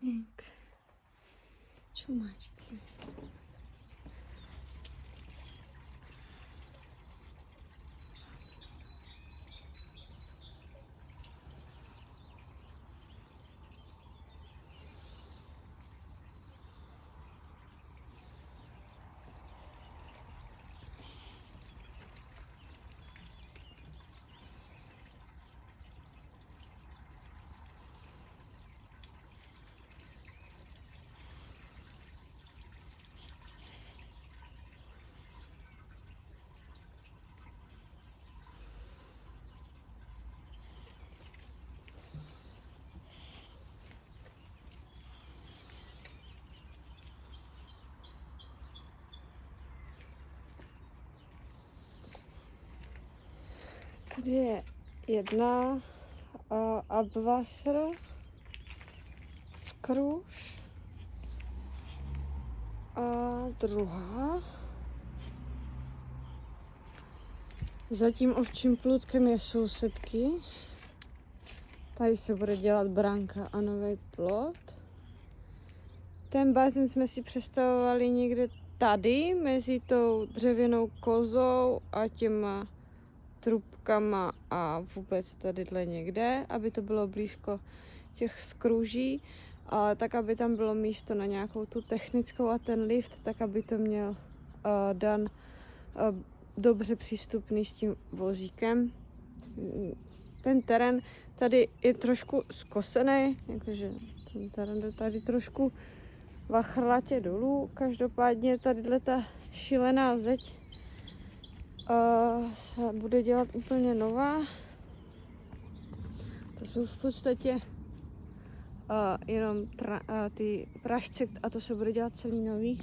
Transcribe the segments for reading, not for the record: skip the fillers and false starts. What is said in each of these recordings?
Jak čumáčci. Tady je jedna Abwasser skruš a druhá. Za tím ovčím plůtkem je sousedky. Tady se bude dělat bránka a nový plot. Ten bazén jsme si představovali někde tady, mezi tou dřevěnou kozou a těma trubkama a vůbec tadyhle někde, aby to bylo blízko těch skruží, ale tak, aby tam bylo místo na nějakou tu technickou a ten lift, tak aby to měl Dan dobře přístupný s tím vozíkem. Ten terén tady je trošku zkosený, jakože ten terén jde tady trošku vachratě dolů. Každopádně tadyhle ta šílená zeď se bude dělat úplně nová. To jsou v podstatě jenom ty pražce a to se bude dělat celý nový.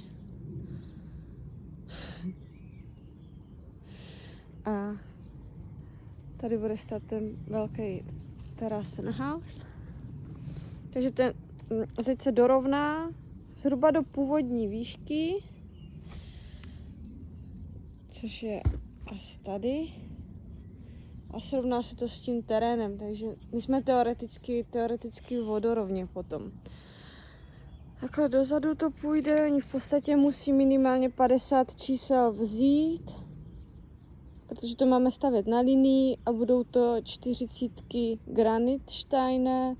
A tady bude stát ten velký Terrassenhaus. Takže ten zeď se dorovná zhruba do původní výšky, což je asi tady. A srovná se to s tím terénem, takže my jsme teoreticky vodorovně potom. Takhle dozadu to půjde, oni v podstatě musí minimálně 50 čísel vzít, protože to máme stavět na linii a budou to 40 granitsteine,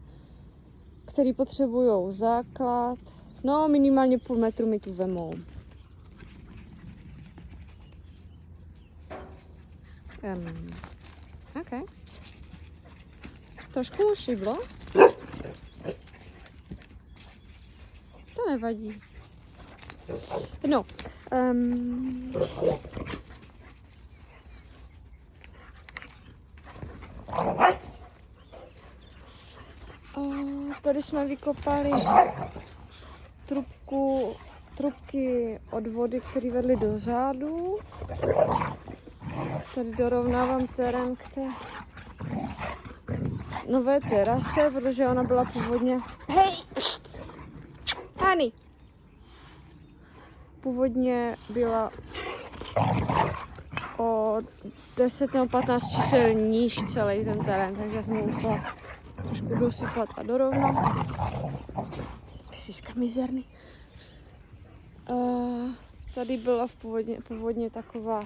který potřebují základ. No, minimálně půl metru mi tu vemou. OK. Trošku mu šiblo. To nevadí. No. Tady jsme vykopali trubky od vody, které vedly do řádu. Tady dorovnávám terén k té nové terase, protože ona byla původně... Hej! Hani! Původně byla o 10 nebo 15 čísel níž celý ten terén, takže jsem musela trošku dosypat a dorovnat. Psíska mizerný. Tady byla původně taková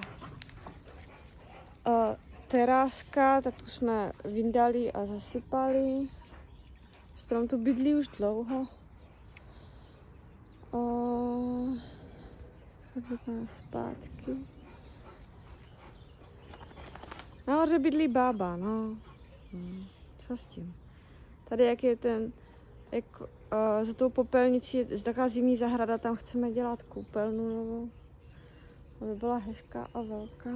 teráska, tak tu jsme vyndali a zasypali. Strom tu bydlí už dlouho. Zpátky. Nahoře bydlí bába, no. Co s tím? Tady jak je ten, za tou popelnicí je taková zimní zahrada, tam chceme dělat koupelnu novou. Aby byla hezká a velká.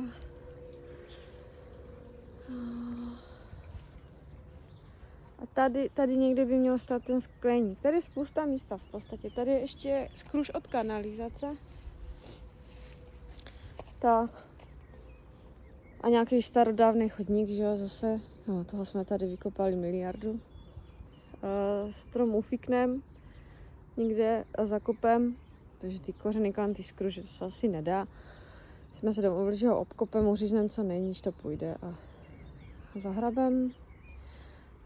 A tady někde by měl stát ten skleník. Tady je spousta místa v podstatě. Tady je ještě skruš od kanalizace. Tak. A nějaký starodávný chodník, že jo, zase. No, toho jsme tady vykopali miliardu. Strom ufiknem někde a zakopem, takže ty kořeny kolem ty skruže to se asi nedá. Jsme se domluvili, že ho obkopem, uřízneme co nejníž to půjde a zahrabem.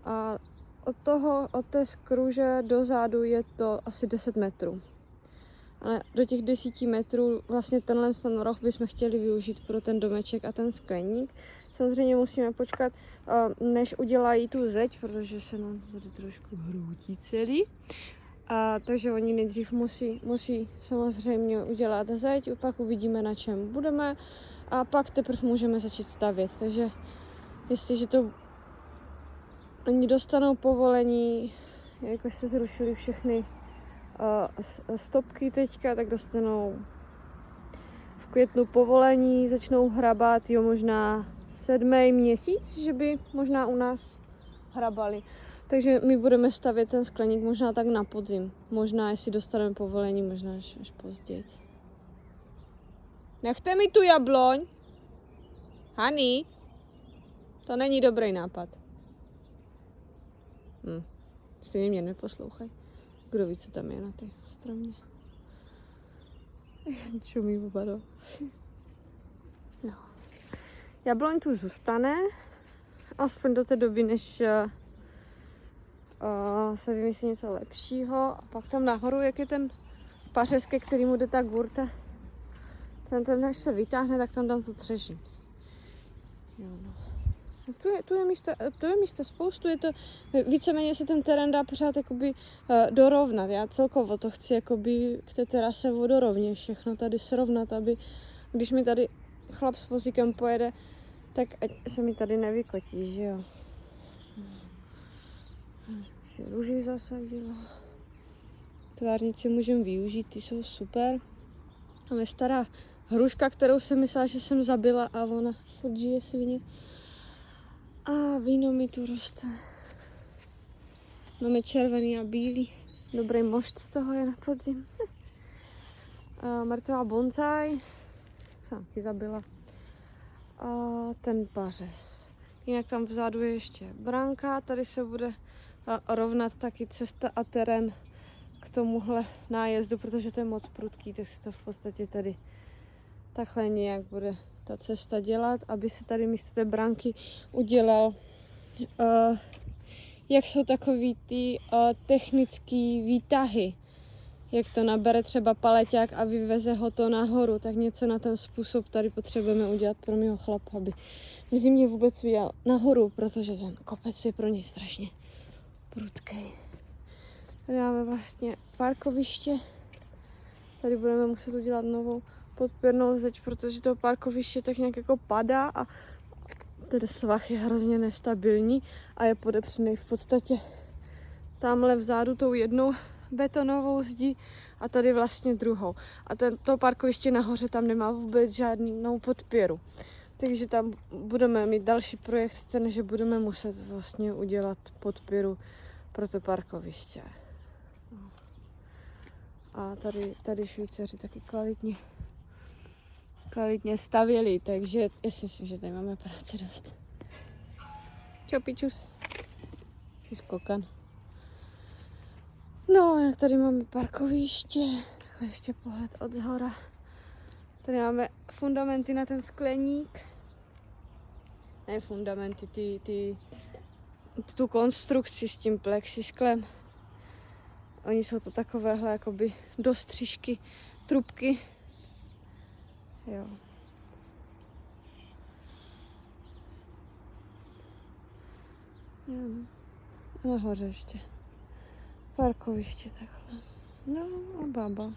A od té skruže do zádu je to asi 10 metrů. Ale do těch 10 metrů vlastně ten roh bychom chtěli využít pro ten domeček a ten skleník. Samozřejmě musíme počkat, než udělají tu zeď, protože se nám to tady trošku hroutí celý. Takže oni nejdřív musí samozřejmě udělat zeď, pak uvidíme, na čem budeme a pak teprve můžeme začít stavět. Takže jestliže to oni dostanou povolení, jako se zrušili všechny stopky teďka, tak dostanou v květnu povolení, začnou hrabat, jo, možná 7. měsíc, že by možná u nás hrabali. Takže my budeme stavět ten skleník možná tak na podzim. Možná, jestli dostaneme povolení, možná až později. Nechte mi tu jabloň. Hani, to není dobrý nápad. Stejně mě neposlouchaj. Kdo ví, co tam je na té stromě. Čumí bubado. No. Jabloň tu zůstane. Aspoň do té doby, než se vymyslí něco lepšího. A pak tam nahoru, jak je ten pařez, ke kterému jde ta gurta, ten až se vytáhne, tak tam dám tu třeží. Jo, no. Tu je místa spoustu, je to, víceméně se ten terén dá pořád jakoby dorovnat. Já celkovo to chci jakoby k té terase vodorovně všechno tady srovnat, aby když mi tady chlap s vozíkem pojede, tak ať se mi tady nevykotí, že jo. Si růži zasadila. Tvárnici můžeme využít, ty jsou super. Tam je stará hruška, kterou jsem myslela, že jsem zabila a ona furt žije svině. A víno mi tu roste. Máme červený a bílý. Dobrý mošt z toho je na podzim. Mrtvá bonsai. Jsem taky zabila. A ten pařez. Jinak tam vzadu je ještě bránka. Tady se bude rovnat taky cesta a terén k tomuhle nájezdu, protože to je moc prudký, tak se to v podstatě tady takhle nějak bude ta cesta dělat, aby se tady místo té bránky udělal, jak jsou takový ty technický výtahy, jak to nabere třeba paleťák a vyveze ho to nahoru, tak něco na ten způsob tady potřebujeme udělat pro mého chlapa, aby v zimě vůbec vyjel nahoru, protože ten kopec je pro něj strašně prudký. Tady máme vlastně parkoviště, tady budeme muset udělat novou podpěrnou zeď, protože to parkoviště tak nějak jako padá a ten svah je hrozně nestabilní a je podepřený v podstatě tamhle vzadu tou jednou betonovou zdí a tady vlastně druhou. A to parkoviště nahoře tam nemá vůbec žádnou podpěru. Takže tam budeme mít další projekt, ten, že budeme muset vlastně udělat podpěru pro to parkoviště. A tady Švýcaři taky kvalitně stavěli, takže já si myslím, že tady máme práce dost. Čau, pičus. Jsi skokan. No, jak tady máme parkoviště, takhle ještě pohled od zhora. Tady máme fundamenty na ten skleník. Ne fundamenty, tu konstrukci s tím plexisklem. Oni jsou to takovéhle jakoby dostřižky, trubky. Jo. Nahoře ještě parkoviště takhle. No a baba.